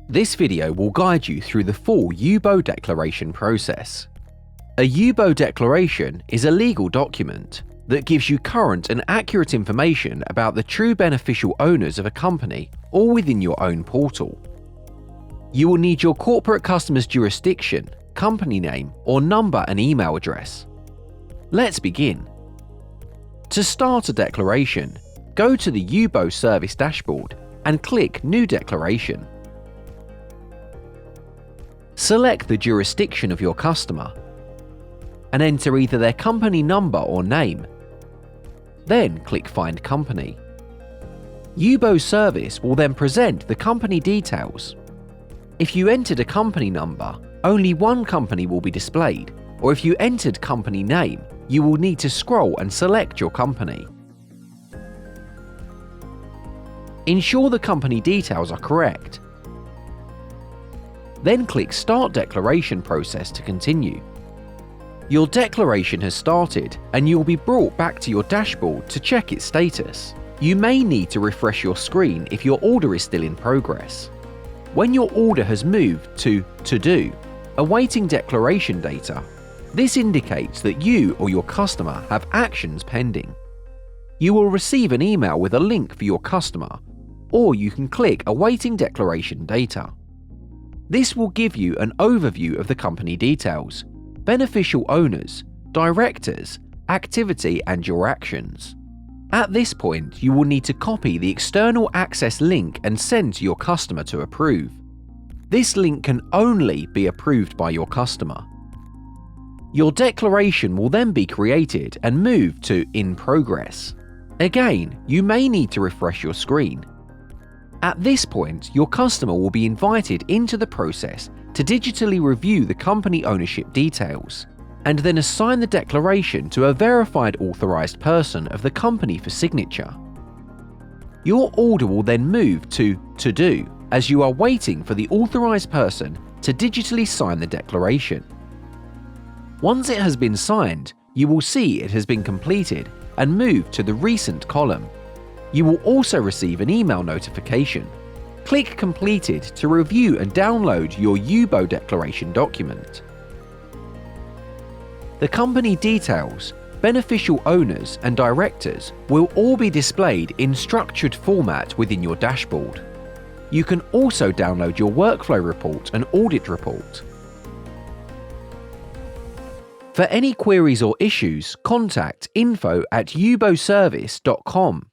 This video will guide you through the full UBO Declaration process. A UBO Declaration is a legal document that gives you current and accurate information about the true beneficial owners of a company, all within your own portal. You will need your corporate customer's jurisdiction, company name, or number and email address. Let's begin. To start a declaration, go to the UBO Service dashboard and click New Declaration. Select the jurisdiction of your customer and enter either their company number or name. Then click Find Company. UBO Service will then present the company details. If you entered a company number, only one company will be displayed, or if you entered company name, you will need to scroll and select your company. Ensure the company details are correct. Then click Start Declaration Process to continue. Your declaration has started and you will be brought back to your dashboard to check its status. You may need to refresh your screen if your order is still in progress. When your order has moved to Do, awaiting declaration data, this indicates that you or your customer have actions pending. You will receive an email with a link for your customer, or you can click Awaiting Declaration Data. This will give you an overview of the company details, beneficial owners, directors, activity, and your actions. At this point, you will need to copy the external access link and send to your customer to approve. This link can only be approved by your customer. Your declaration will then be created and moved to In Progress. Again, you may need to refresh your screen. At this point, your customer will be invited into the process to digitally review the company ownership details, and then assign the declaration to a verified authorized person of the company for signature. Your order will then move to Do as you are waiting for the authorized person to digitally sign the declaration. Once it has been signed, you will see it has been completed and moved to the Recent column. You will also receive an email notification. Click Completed to review and download your UBO Declaration document. The company details, beneficial owners, and directors will all be displayed in structured format within your dashboard. You can also download your workflow report and audit report. For any queries or issues, contact info@uboservice.com.